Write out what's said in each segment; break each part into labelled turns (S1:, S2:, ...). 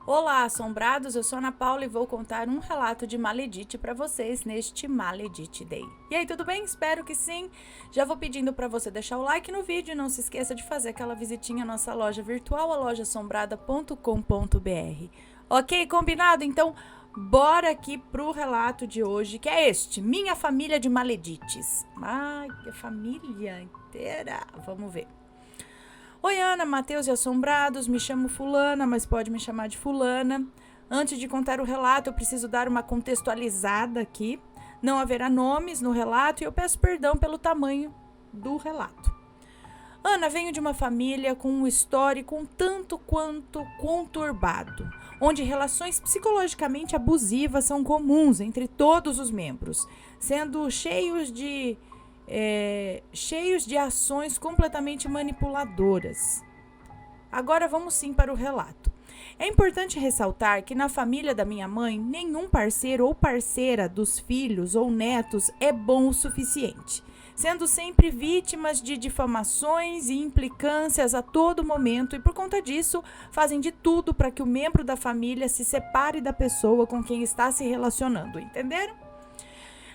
S1: Olá, assombrados! Eu sou Ana Paula e vou contar um relato de Maledite para vocês neste Maledite Day. E aí, tudo bem? Espero que sim. Já vou pedindo para você deixar o like no vídeo e não se esqueça de fazer aquela visitinha à nossa loja virtual, a lojaassombrada.com.br. Ok, combinado? Então, bora aqui pro relato de hoje, que é este: Minha Família de Maledites. Ai, que família inteira! Vamos ver. Oi, Ana, Matheus e Assombrados, me chamo Fulana, mas pode me chamar de Fulana. Antes de contar o relato, eu preciso dar uma contextualizada aqui. Não haverá nomes no relato e eu peço perdão pelo tamanho do relato. Ana, venho de uma família com um histórico um tanto quanto conturbado, onde relações psicologicamente abusivas são comuns entre todos os membros, sendo cheios de ações completamente manipuladoras. Agora vamos sim para o relato. É importante ressaltar que na família da minha mãe, nenhum parceiro ou parceira dos filhos ou netos é bom o suficiente, sendo sempre vítimas de difamações e implicâncias a todo momento e por conta disso fazem de tudo para que o membro da família se separe da pessoa com quem está se relacionando, entenderam?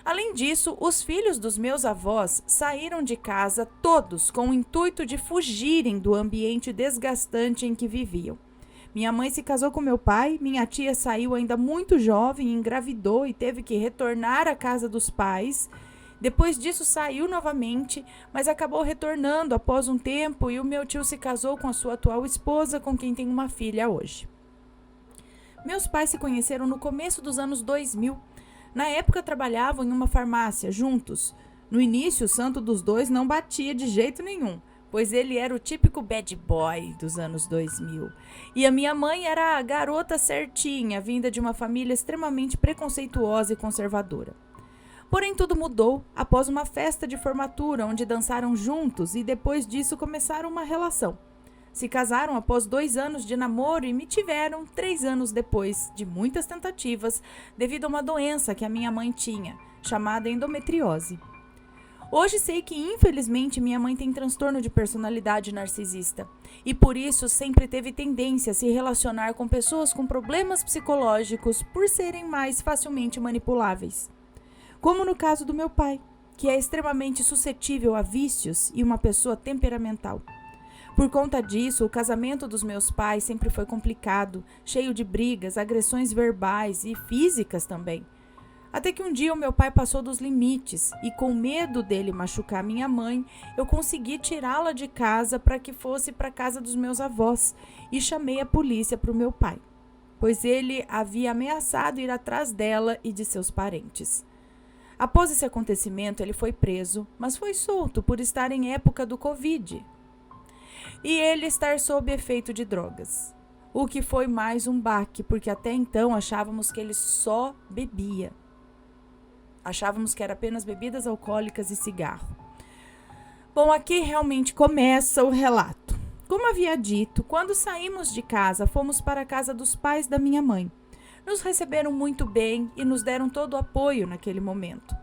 S1: Além disso, os filhos dos meus avós saíram de casa todos com o intuito de fugirem do ambiente desgastante em que viviam. Minha mãe se casou com meu pai, minha tia saiu ainda muito jovem, engravidou e teve que retornar à casa dos pais. Depois disso saiu novamente, mas acabou retornando após um tempo e o meu tio se casou com a sua atual esposa, com quem tem uma filha hoje. Meus pais se conheceram no começo dos anos 2000. Na época trabalhavam em uma farmácia juntos. No início, o santo dos dois não batia de jeito nenhum, pois ele era o típico bad boy dos anos 2000. E a minha mãe era a garota certinha, vinda de uma família extremamente preconceituosa e conservadora. Porém, tudo mudou após uma festa de formatura, onde dançaram juntos e depois disso começaram uma relação. Se casaram após 2 anos de namoro e me tiveram 3 anos depois de muitas tentativas, devido a uma doença que a minha mãe tinha, chamada endometriose. Hoje sei que, infelizmente, minha mãe tem transtorno de personalidade narcisista e, por isso, sempre teve tendência a se relacionar com pessoas com problemas psicológicos por serem mais facilmente manipuláveis. Como no caso do meu pai, que é extremamente suscetível a vícios e uma pessoa temperamental. Por conta disso, o casamento dos meus pais sempre foi complicado, cheio de brigas, agressões verbais e físicas também. Até que um dia o meu pai passou dos limites e, com medo dele machucar minha mãe, eu consegui tirá-la de casa para que fosse para a casa dos meus avós e chamei a polícia para o meu pai, pois ele havia ameaçado ir atrás dela e de seus parentes. Após esse acontecimento, ele foi preso, mas foi solto por estar em época do Covid e ele estar sob efeito de drogas. O que foi mais um baque, porque até então achávamos que ele só bebia. Achávamos que era apenas bebidas alcoólicas e cigarro. Bom, aqui realmente começa o relato. Como havia dito, quando saímos de casa, fomos para a casa dos pais da minha mãe. Nos receberam muito bem e nos deram todo o apoio naquele momento.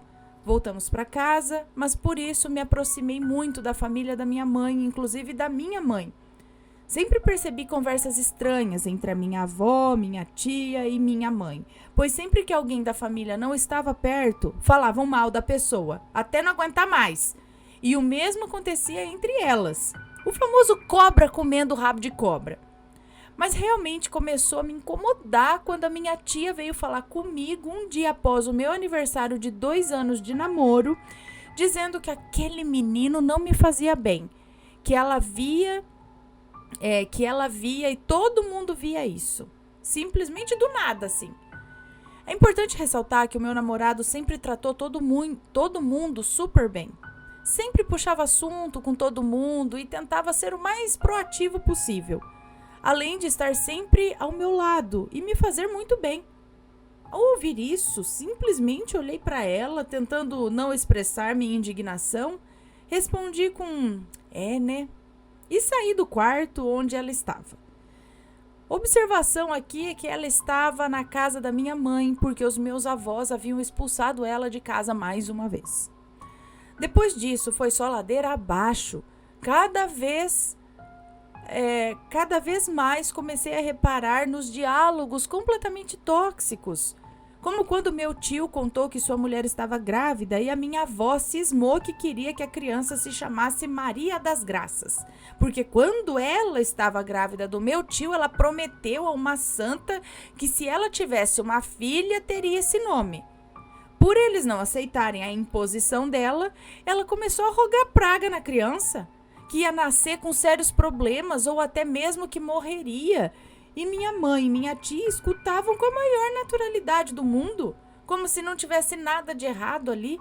S1: Voltamos para casa, mas por isso me aproximei muito da família da minha mãe, inclusive da minha mãe. Sempre percebi conversas estranhas entre a minha avó, minha tia e minha mãe, pois sempre que alguém da família não estava perto, falavam mal da pessoa, até não aguentar mais. E o mesmo acontecia entre elas. O famoso cobra comendo rabo de cobra. Mas realmente começou a me incomodar quando a minha tia veio falar comigo um dia após o meu aniversário de 2 anos de namoro, dizendo que aquele menino não me fazia bem, que ela via e todo mundo via isso, simplesmente do nada, assim. É importante ressaltar que o meu namorado sempre tratou todo mundo super bem. Sempre puxava assunto com todo mundo e tentava ser o mais proativo possível, além de estar sempre ao meu lado e me fazer muito bem. Ao ouvir isso, simplesmente olhei para ela, tentando não expressar minha indignação, respondi com né? E saí do quarto onde ela estava. Observação aqui é que ela estava na casa da minha mãe, porque os meus avós haviam expulsado ela de casa mais uma vez. Depois disso, foi só ladeira abaixo. Cada vez cada vez mais comecei a reparar nos diálogos completamente tóxicos. Como quando meu tio contou que sua mulher estava grávida e a minha avó cismou que queria que a criança se chamasse Maria das Graças. Porque quando ela estava grávida do meu tio, ela prometeu a uma santa que se ela tivesse uma filha, teria esse nome. Por eles não aceitarem a imposição dela, ela começou a rogar praga na criança, que ia nascer com sérios problemas ou até mesmo que morreria. E minha mãe e minha tia escutavam com a maior naturalidade do mundo, como se não tivesse nada de errado ali.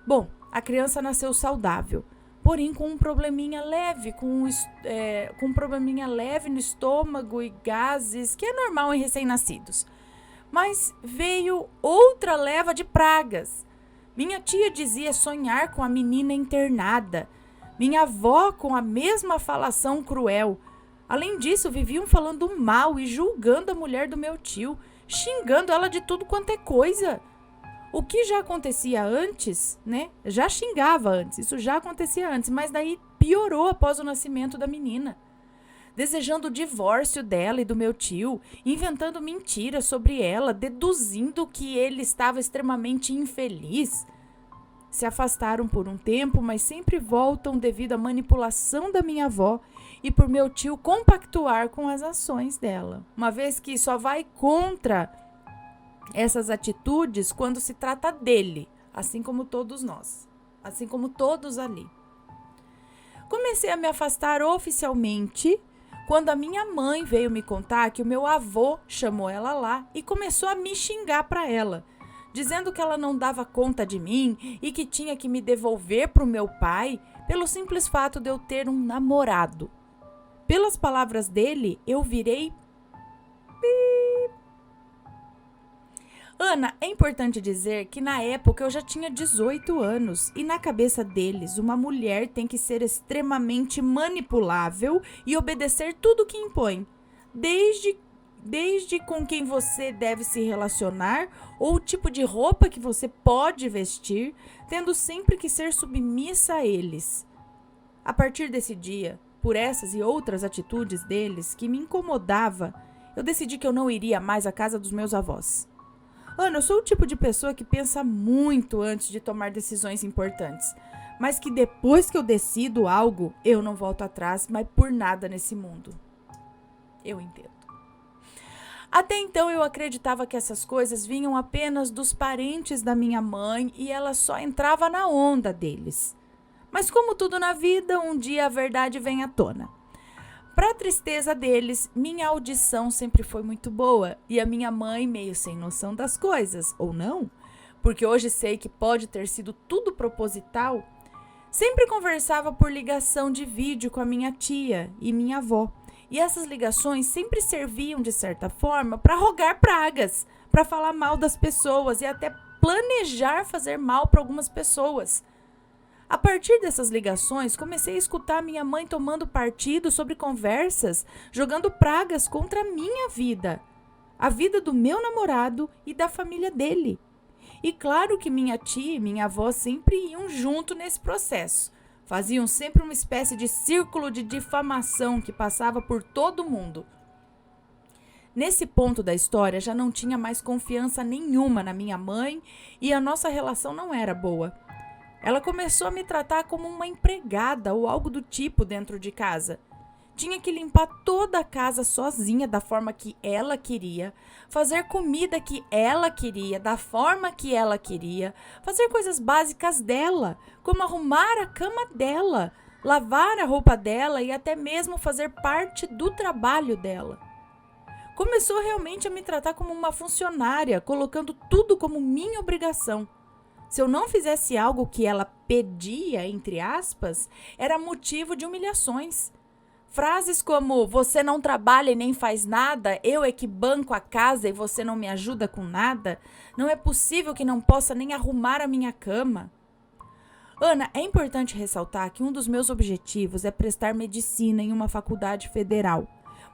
S1: Bom, a criança nasceu saudável, porém com um probleminha leve, com um probleminha leve no estômago e gases, que é normal em recém-nascidos. Mas veio outra leva de pragas. Minha tia dizia sonhar com a menina internada. Minha avó com a mesma falação cruel. Além disso, viviam falando mal e julgando a mulher do meu tio, xingando ela de tudo quanto é coisa. O que já acontecia antes, né? Já xingava antes, isso já acontecia antes, mas daí piorou após o nascimento da menina. Desejando o divórcio dela e do meu tio, inventando mentiras sobre ela, deduzindo que ele estava extremamente infeliz. Se afastaram por um tempo, mas sempre voltam devido à manipulação da minha avó e por meu tio compactuar com as ações dela. Uma vez que só vai contra essas atitudes quando se trata dele, assim como todos nós, assim como todos ali. Comecei a me afastar oficialmente quando a minha mãe veio me contar que o meu avô chamou ela lá e começou a me xingar para ela, dizendo que ela não dava conta de mim e que tinha que me devolver para o meu pai pelo simples fato de eu ter um namorado. Pelas palavras dele, eu virei... Ana, é importante dizer que na época eu já tinha 18 anos e na cabeça deles uma mulher tem que ser extremamente manipulável e obedecer tudo que impõe, desde com quem você deve se relacionar ou o tipo de roupa que você pode vestir, tendo sempre que ser submissa a eles. A partir desse dia, por essas e outras atitudes deles que me incomodava, eu decidi que eu não iria mais à casa dos meus avós. Ana, eu sou o tipo de pessoa que pensa muito antes de tomar decisões importantes, mas que depois que eu decido algo, eu não volto atrás, mas por nada nesse mundo. Eu entendo. Até então eu acreditava que essas coisas vinham apenas dos parentes da minha mãe e ela só entrava na onda deles. Mas como tudo na vida, um dia a verdade vem à tona. Para a tristeza deles, minha audição sempre foi muito boa e a minha mãe meio sem noção das coisas, ou não, porque hoje sei que pode ter sido tudo proposital, sempre conversava por ligação de vídeo com a minha tia e minha avó. E essas ligações sempre serviam, de certa forma, para rogar pragas, para falar mal das pessoas e até planejar fazer mal para algumas pessoas. A partir dessas ligações, comecei a escutar minha mãe tomando partido sobre conversas, jogando pragas contra a minha vida, a vida do meu namorado e da família dele. E claro que minha tia e minha avó sempre iam junto nesse processo. Faziam sempre uma espécie de círculo de difamação que passava por todo mundo. Nesse ponto da história, já não tinha mais confiança nenhuma na minha mãe e a nossa relação não era boa. Ela começou a me tratar como uma empregada ou algo do tipo dentro de casa. Tinha que limpar toda a casa sozinha da forma que ela queria, fazer comida que ela queria, da forma que ela queria, fazer coisas básicas dela, como arrumar a cama dela, lavar a roupa dela e até mesmo fazer parte do trabalho dela. Começou realmente a me tratar como uma funcionária, colocando tudo como minha obrigação. Se eu não fizesse algo que ela pedia, entre aspas, era motivo de humilhações. Frases como, você não trabalha e nem faz nada, eu é que banco a casa e você não me ajuda com nada, não é possível que não possa nem arrumar a minha cama. Ana, é importante ressaltar que um dos meus objetivos é prestar medicina em uma faculdade federal,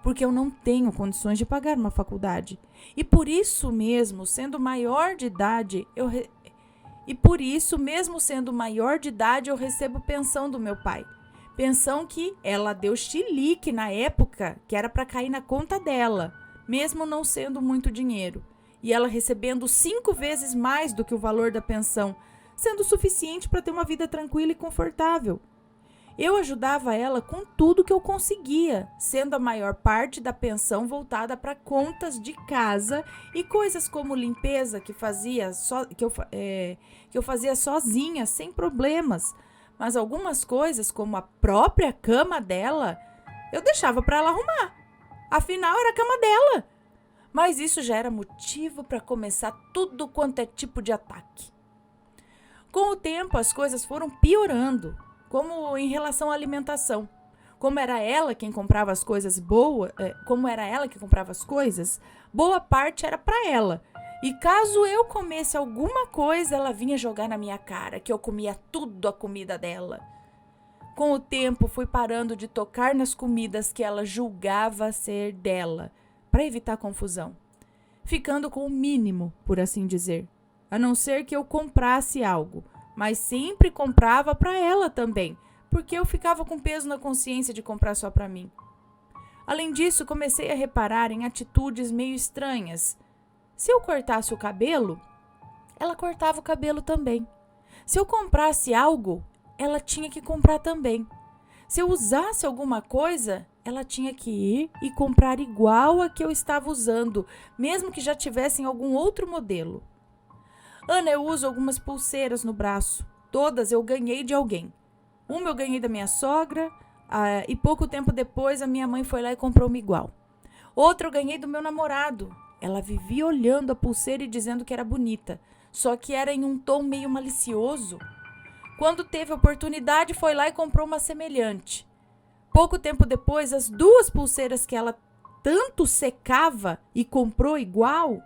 S1: porque eu não tenho condições de pagar uma faculdade. E por isso mesmo, sendo maior de idade, eu recebo pensão do meu pai. Pensão que ela deu chilique na época, que era para cair na conta dela, mesmo não sendo muito dinheiro. E ela recebendo 5 vezes mais do que o valor da pensão, sendo suficiente para ter uma vida tranquila e confortável. Eu ajudava ela com tudo que eu conseguia, sendo a maior parte da pensão voltada para contas de casa e coisas como limpeza que eu fazia sozinha, sem problemas. Mas algumas coisas, como a própria cama dela, eu deixava para ela arrumar. Afinal, era a cama dela. Mas isso já era motivo para começar tudo quanto é tipo de ataque. Com o tempo, as coisas foram piorando, como em relação à alimentação. Como era ela quem comprava as coisas boa parte era para ela. E caso eu comesse alguma coisa, ela vinha jogar na minha cara, que eu comia tudo a comida dela. Com o tempo, fui parando de tocar nas comidas que ela julgava ser dela, para evitar confusão. Ficando com o mínimo, por assim dizer. A não ser que eu comprasse algo, mas sempre comprava para ela também, porque eu ficava com peso na consciência de comprar só para mim. Além disso, comecei a reparar em atitudes meio estranhas. Se eu cortasse o cabelo, ela cortava o cabelo também. Se eu comprasse algo, ela tinha que comprar também. Se eu usasse alguma coisa, ela tinha que ir e comprar igual a que eu estava usando, mesmo que já tivesse em algum outro modelo. Ana, eu uso algumas pulseiras no braço. Todas eu ganhei de alguém. Uma eu ganhei da minha sogra, e pouco tempo depois a minha mãe foi lá e comprou uma igual. Outra eu ganhei do meu namorado. Ela vivia olhando a pulseira e dizendo que era bonita, só que era em um tom meio malicioso. Quando teve oportunidade, foi lá e comprou uma semelhante. Pouco tempo depois, as 2 pulseiras que ela tanto secava e comprou igual,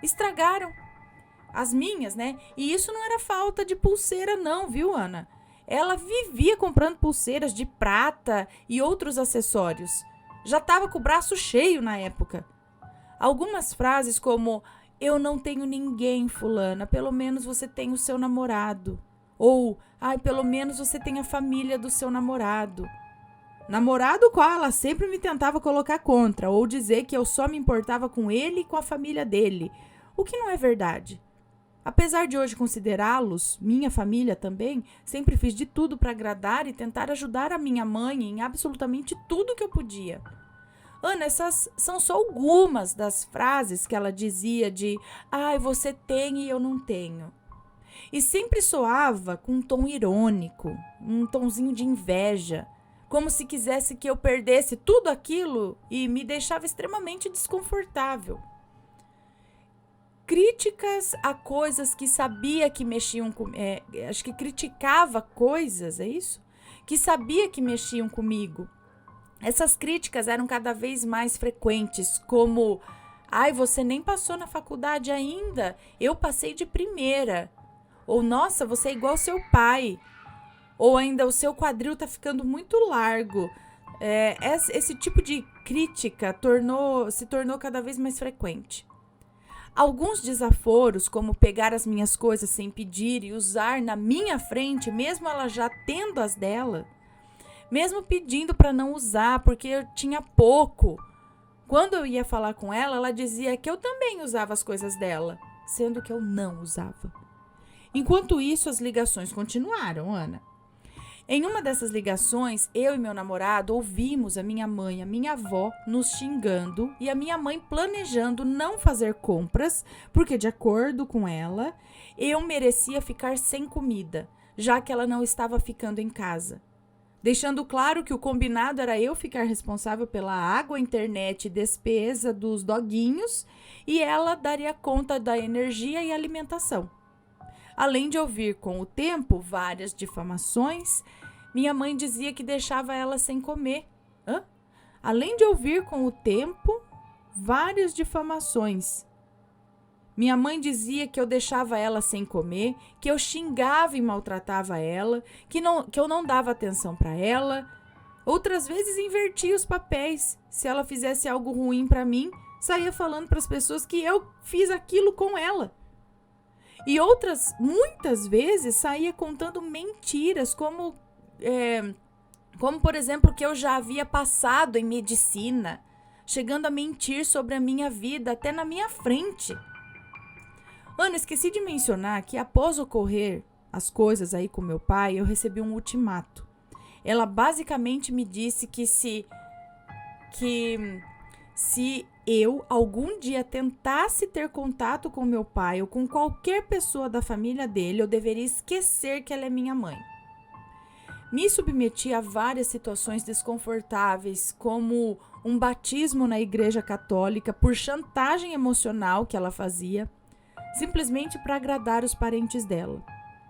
S1: estragaram. As minhas, né? E isso não era falta de pulseira não, viu, Ana? Ela vivia comprando pulseiras de prata e outros acessórios. Já estava com o braço cheio na época. Algumas frases como, eu não tenho ninguém, fulana, pelo menos você tem o seu namorado. Ou, pelo menos você tem a família do seu namorado. Namorado qual ela sempre me tentava colocar contra, ou dizer que eu só me importava com ele e com a família dele, o que não é verdade. Apesar de hoje considerá-los, minha família também, sempre fiz de tudo para agradar e tentar ajudar a minha mãe em absolutamente tudo que eu podia. Ana, essas são só algumas das frases que ela dizia de você tem e eu não tenho. E sempre soava com um tom irônico, um tomzinho de inveja, como se quisesse que eu perdesse tudo aquilo e me deixava extremamente desconfortável. Críticas a coisas que sabia que mexiam comigo, acho que criticava coisas, é isso? Que sabia que mexiam comigo. Essas críticas eram cada vez mais frequentes, como, você nem passou na faculdade ainda, eu passei de primeira. Ou, nossa, você é igual seu pai. Ou ainda, o seu quadril tá ficando muito largo. Esse tipo de crítica se tornou cada vez mais frequente. Alguns desaforos, como pegar as minhas coisas sem pedir e usar na minha frente, mesmo ela já tendo as dela, mesmo pedindo para não usar porque eu tinha pouco. Quando eu ia falar com ela, ela dizia que eu também usava as coisas dela, sendo que eu não usava. Enquanto isso, as ligações continuaram, Ana. Em uma dessas ligações, eu e meu namorado ouvimos a minha mãe e a minha avó nos xingando e a minha mãe planejando não fazer compras, porque, de acordo com ela, eu merecia ficar sem comida, já que ela não estava ficando em casa. Deixando claro que o combinado era eu ficar responsável pela água, internet e despesa dos doguinhos e ela daria conta da energia e alimentação. Além de ouvir com o tempo várias difamações, minha mãe dizia que deixava ela sem comer. Além de ouvir com o tempo várias difamações. Minha mãe dizia que eu deixava ela sem comer, que eu xingava e maltratava ela, que eu não dava atenção para ela. Outras vezes invertia os papéis. Se ela fizesse algo ruim para mim, saía falando para as pessoas que eu fiz aquilo com ela. E muitas vezes, saía contando mentiras, como Como, por exemplo, que eu já havia passado em medicina, chegando a mentir sobre a minha vida até na minha frente. Ana, esqueci de mencionar que após ocorrer as coisas aí com meu pai, eu recebi um ultimato. Ela basicamente me disse que se eu algum dia tentasse ter contato com meu pai ou com qualquer pessoa da família dele, eu deveria esquecer que ela é minha mãe. Me submeti a várias situações desconfortáveis, como um batismo na igreja católica por chantagem emocional que ela fazia, simplesmente para agradar os parentes dela.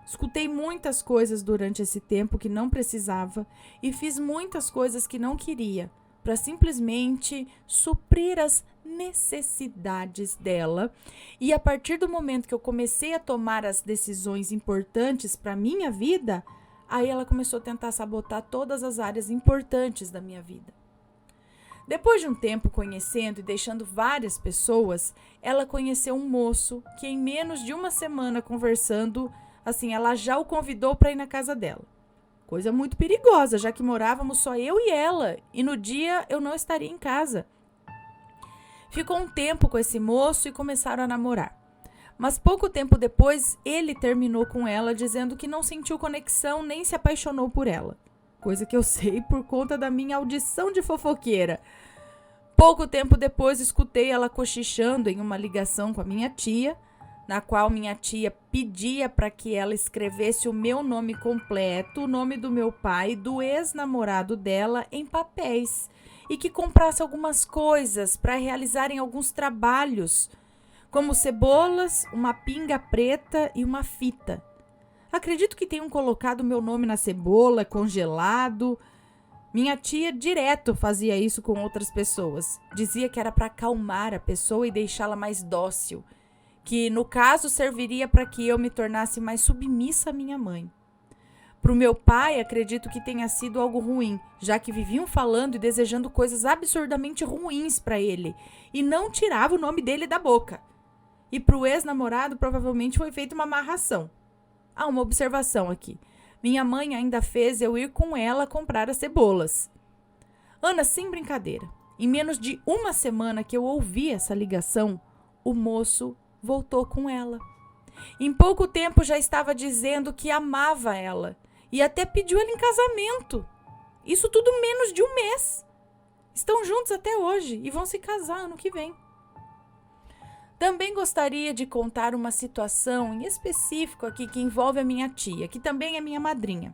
S1: Escutei muitas coisas durante esse tempo que não precisava e fiz muitas coisas que não queria, para simplesmente suprir as necessidades dela. E a partir do momento que eu comecei a tomar as decisões importantes para a minha vida, aí ela começou a tentar sabotar todas as áreas importantes da minha vida. Depois de um tempo conhecendo e deixando várias pessoas, ela conheceu um moço que em menos de uma semana conversando, assim, ela já o convidou para ir na casa dela. Coisa muito perigosa, já que morávamos só eu e ela, e no dia eu não estaria em casa. Ficou um tempo com esse moço e começaram a namorar. Mas pouco tempo depois, ele terminou com ela, dizendo que não sentiu conexão nem se apaixonou por ela. Coisa que eu sei por conta da minha audição de fofoqueira. Pouco tempo depois, escutei ela cochichando em uma ligação com a minha tia, na qual minha tia pedia para que ela escrevesse o meu nome completo, o nome do meu pai e do ex-namorado dela em papéis e que comprasse algumas coisas para realizarem alguns trabalhos, como cebolas, uma pinga preta e uma fita. Acredito que tenham colocado meu nome na cebola, congelado. Minha tia direto fazia isso com outras pessoas. Dizia que era para acalmar a pessoa e deixá-la mais dócil, que no caso serviria para que eu me tornasse mais submissa à minha mãe. Para o meu pai, acredito que tenha sido algo ruim, já que viviam falando e desejando coisas absurdamente ruins para ele e não tirava o nome dele da boca. E para o ex-namorado, provavelmente foi feita uma amarração. Uma observação aqui. Minha mãe ainda fez eu ir com ela comprar as cebolas. Ana, sem brincadeira, em menos de uma semana que eu ouvi essa ligação, o moço voltou com ela. Em pouco tempo já estava dizendo que amava ela e até pediu ela em casamento. Isso tudo menos de um mês. Estão juntos até hoje e vão se casar ano que vem. Também gostaria de contar uma situação em específico aqui que envolve a minha tia, que também é minha madrinha.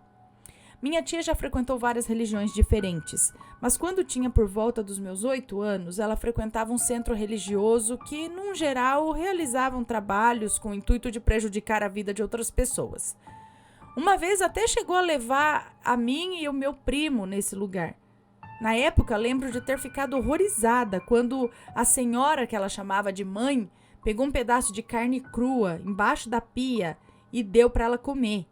S1: Minha tia já frequentou várias religiões diferentes, mas quando tinha por volta dos meus 8 anos, ela frequentava um centro religioso que, num geral, realizavam trabalhos com o intuito de prejudicar a vida de outras pessoas. Uma vez até chegou a levar a mim e o meu primo nesse lugar. Na época, lembro de ter ficado horrorizada quando a senhora, que ela chamava de mãe, pegou um pedaço de carne crua embaixo da pia e deu para ela comer.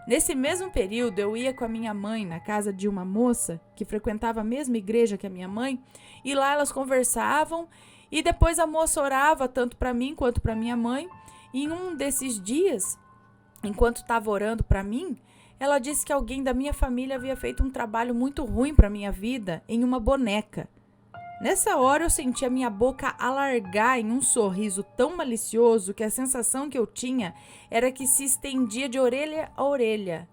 S1: Nesse mesmo período, eu ia com a minha mãe na casa de uma moça que frequentava a mesma igreja que a minha mãe, e lá elas conversavam e depois a moça orava tanto para mim quanto para minha mãe. E em um desses dias, enquanto estava orando para mim, ela disse que alguém da minha família havia feito um trabalho muito ruim para minha vida em uma boneca. Nessa hora eu senti a minha boca alargar em um sorriso tão malicioso que a sensação que eu tinha era que se estendia de orelha a orelha.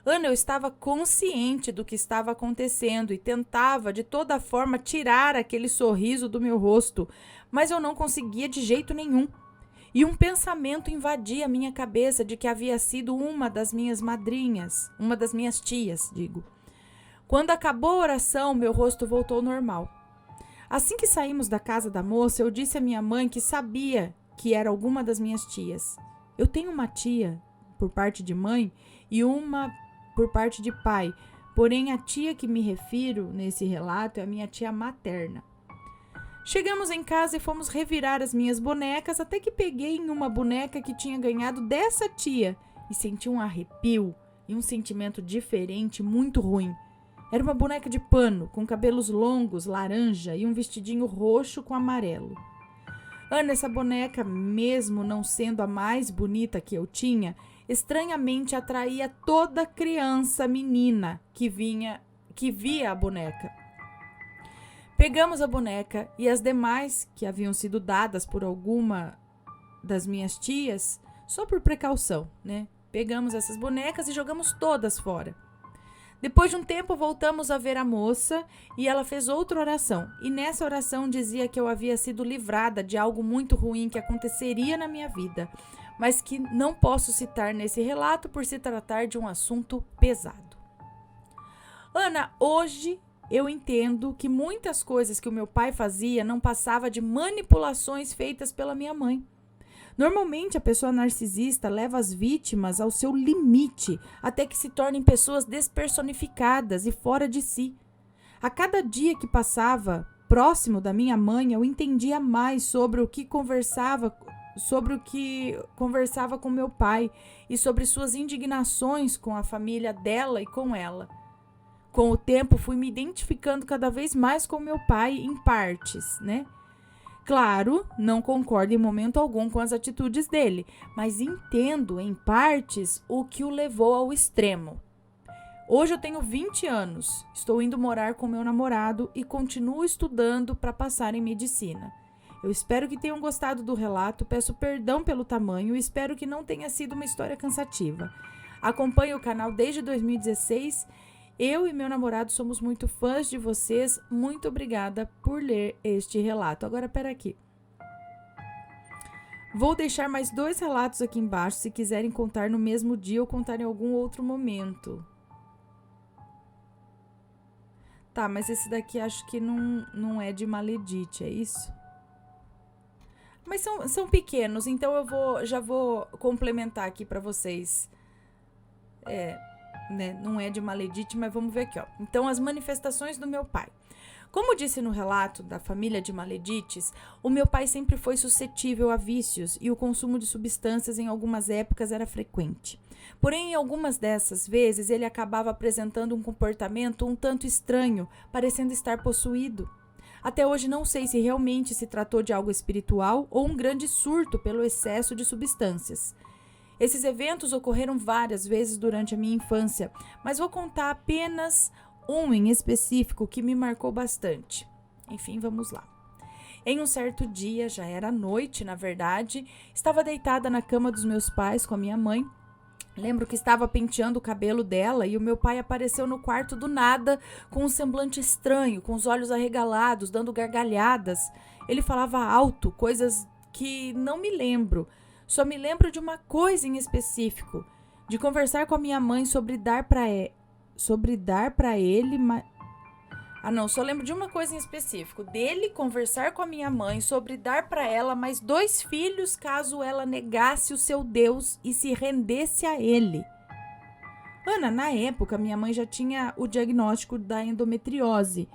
S1: Ana, eu estava consciente do que estava acontecendo e tentava de toda forma tirar aquele sorriso do meu rosto, mas eu não conseguia de jeito nenhum. E um pensamento invadia a minha cabeça de que havia sido uma das minhas madrinhas, uma das minhas tias, digo. Quando acabou a oração, meu rosto voltou ao normal. Assim que saímos da casa da moça, eu disse à minha mãe que sabia que era alguma das minhas tias. Eu tenho uma tia por parte de mãe e uma por parte de pai, porém a tia que me refiro nesse relato é a minha tia materna. Chegamos em casa e fomos revirar as minhas bonecas até que peguei em uma boneca que tinha ganhado dessa tia e senti um arrepio e um sentimento diferente, muito ruim. Era uma boneca de pano, com cabelos longos, laranja e um vestidinho roxo com amarelo. Ana, essa boneca, mesmo não sendo a mais bonita que eu tinha, estranhamente atraía toda criança menina que via a boneca. Pegamos a boneca e as demais, que haviam sido dadas por alguma das minhas tias, só por precaução, né? Pegamos essas bonecas e jogamos todas fora. Depois de um tempo, voltamos a ver a moça e ela fez outra oração. E nessa oração dizia que eu havia sido livrada de algo muito ruim que aconteceria na minha vida, mas que não posso citar nesse relato por se tratar de um assunto pesado. Ana, hoje eu entendo que muitas coisas que o meu pai fazia não passava de manipulações feitas pela minha mãe. Normalmente, a pessoa narcisista leva as vítimas ao seu limite, até que se tornem pessoas despersonificadas e fora de si. A cada dia que passava próximo da minha mãe, eu entendia mais sobre o que conversava com meu pai e sobre suas indignações com a família dela e com ela. Com o tempo, fui me identificando cada vez mais com meu pai em partes, né? Claro, não concordo em momento algum com as atitudes dele, mas entendo em partes o que o levou ao extremo. Hoje eu tenho 20 anos, estou indo morar com meu namorado e continuo estudando para passar em medicina. Eu espero que tenham gostado do relato, peço perdão pelo tamanho e espero que não tenha sido uma história cansativa. Acompanho o canal desde 2016. Eu e meu namorado somos muito fãs de vocês. Muito obrigada por ler este relato. Agora, pera aqui. Vou deixar mais 2 relatos aqui embaixo, se quiserem contar no mesmo dia ou contar em algum outro momento. Tá, mas esse daqui acho que não é de Maledite, é isso? Mas são pequenos, então eu já vou complementar aqui para vocês. Né? Não é de Maledite, mas vamos ver aqui, ó. Então, as manifestações do meu pai. Como disse no relato da família de Maledites, o meu pai sempre foi suscetível a vícios e o consumo de substâncias em algumas épocas era frequente. Porém, em algumas dessas vezes, ele acabava apresentando um comportamento um tanto estranho, parecendo estar possuído. Até hoje não sei se realmente se tratou de algo espiritual ou um grande surto pelo excesso de substâncias. Esses eventos ocorreram várias vezes durante a minha infância, mas vou contar apenas um em específico que me marcou bastante. Enfim, vamos lá. Em um certo dia, já era noite, na verdade, estava deitada na cama dos meus pais com a minha mãe. Lembro que estava penteando o cabelo dela e o meu pai apareceu no quarto do nada, com um semblante estranho, com os olhos arregalados, dando gargalhadas. Ele falava alto, coisas que não me lembro. Só me lembro de uma coisa em específico, de conversar com a minha mãe sobre dar para ele, só lembro de uma coisa em específico, dele conversar com a minha mãe sobre dar para ela mais 2 filhos caso ela negasse o seu Deus e se rendesse a ele. Ana, na época, minha mãe já tinha o diagnóstico da endometriose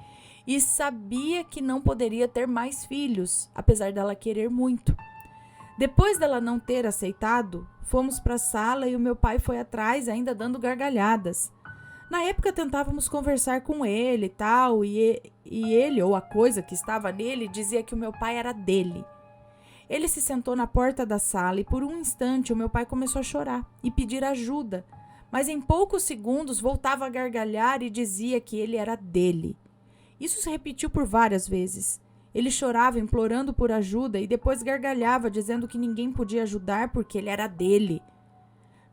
S1: e sabia que não poderia ter mais filhos, apesar dela querer muito. Depois dela não ter aceitado, fomos para a sala e o meu pai foi atrás, ainda dando gargalhadas. Na época tentávamos conversar com ele e tal, e ele, ou a coisa que estava nele, dizia que o meu pai era dele. Ele se sentou na porta da sala e por um instante o meu pai começou a chorar e pedir ajuda, mas em poucos segundos voltava a gargalhar e dizia que ele era dele. Isso se repetiu por várias vezes. Ele chorava implorando por ajuda e depois gargalhava dizendo que ninguém podia ajudar porque ele era dele.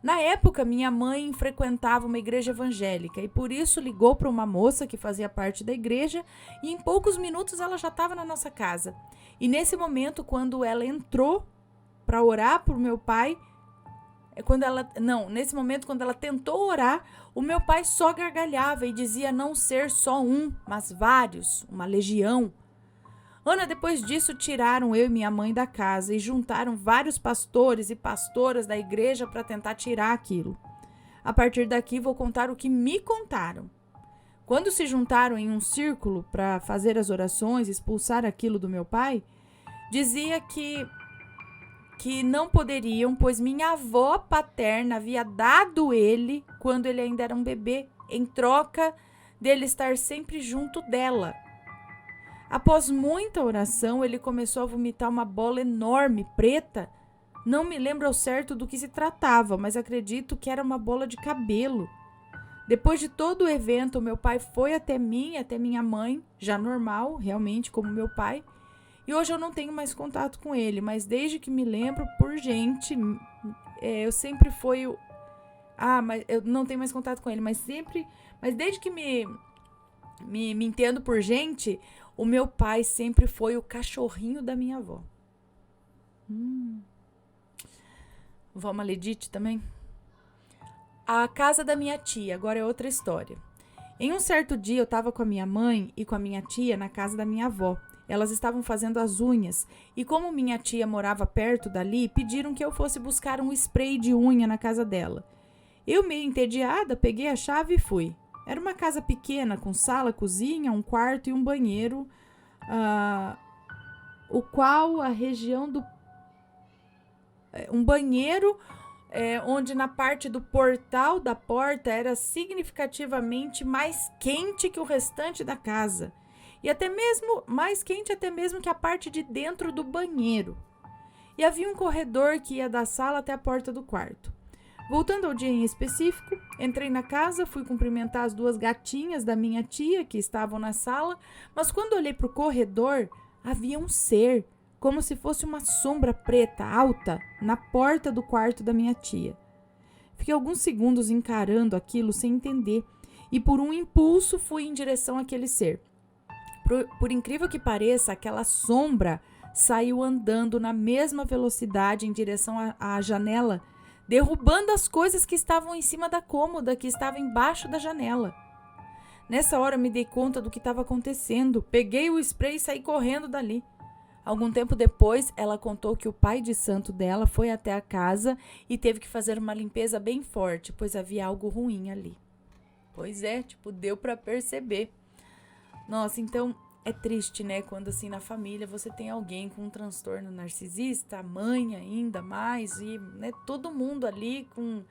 S1: Na época, minha mãe frequentava uma igreja evangélica e por isso ligou para uma moça que fazia parte da igreja e em poucos minutos ela já estava na nossa casa. E nesse momento, quando ela entrou para orar por meu pai, quando ela tentou orar, o meu pai só gargalhava e dizia não ser só um, mas vários, uma legião. Ana, depois disso, tiraram eu e minha mãe da casa e juntaram vários pastores e pastoras da igreja para tentar tirar aquilo. A partir daqui, vou contar o que me contaram. Quando se juntaram em um círculo para fazer as orações e expulsar aquilo do meu pai, dizia que não poderiam, pois minha avó paterna havia dado ele quando ele ainda era um bebê, em troca dele estar sempre junto dela. Após muita oração, ele começou a vomitar uma bola enorme, preta, Não me lembro ao certo do que se tratava, mas acredito que era uma bola de cabelo. Depois de todo o evento, meu pai foi até mim, até minha mãe, já normal, realmente, como meu pai. E hoje eu não tenho mais contato com ele, mas desde que me lembro por gente, eu sempre fui o... mas eu não tenho mais contato com ele, mas desde que me entendo por gente, o meu pai sempre foi o cachorrinho da minha avó. Vó Maledite também. A casa da minha tia, agora é outra história. Em um certo dia eu estava com a minha mãe e com a minha tia na casa da minha avó. Elas estavam fazendo as unhas e como minha tia morava perto dali, pediram que eu fosse buscar um spray de unha na casa dela. Eu, meio entediada, peguei a chave e fui. Era uma casa pequena com sala, cozinha, um quarto e um banheiro, o qual a região do... um banheiro onde na parte do portal da porta era significativamente mais quente que o restante da casa. E até mesmo mais quente até mesmo que a parte de dentro do banheiro. E havia um corredor que ia da sala até a porta do quarto. Voltando ao dia em específico, entrei na casa, fui cumprimentar as 2 gatinhas da minha tia que estavam na sala, mas quando olhei para o corredor, havia um ser, como se fosse uma sombra preta alta, na porta do quarto da minha tia. Fiquei alguns segundos encarando aquilo sem entender, e por um impulso fui em direção àquele ser. Por incrível que pareça, aquela sombra saiu andando na mesma velocidade em direção à janela, derrubando as coisas que estavam em cima da cômoda, que estava embaixo da janela. Nessa hora me dei conta do que estava acontecendo, peguei o spray e saí correndo dali. Algum tempo depois, ela contou que o pai de santo dela foi até a casa e teve que fazer uma limpeza bem forte, pois havia algo ruim ali. Pois é, deu pra perceber. Nossa, então é triste, né? Quando assim na família você tem alguém com um transtorno narcisista, a mãe ainda mais, e né, todo mundo ali com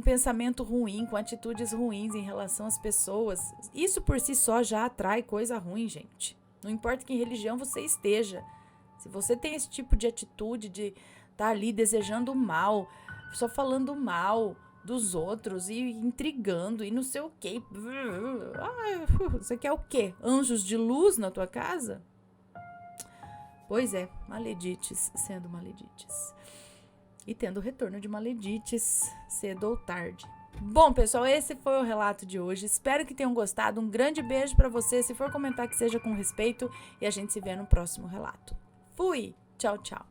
S1: pensamento ruim, com atitudes ruins em relação às pessoas. Isso por si só já atrai coisa ruim, gente. Não importa que religião você esteja. Se você tem esse tipo de atitude de estar ali desejando mal, só falando mal dos outros e intrigando e não sei o quê. Você quer o quê? Anjos de luz na tua casa? Pois é, maledites sendo maledites. E tendo retorno de maledites cedo ou tarde. Bom, pessoal, esse foi o relato de hoje. Espero que tenham gostado. Um grande beijo pra você. Se for comentar, que seja com respeito. E a gente se vê no próximo relato. Fui! Tchau, tchau.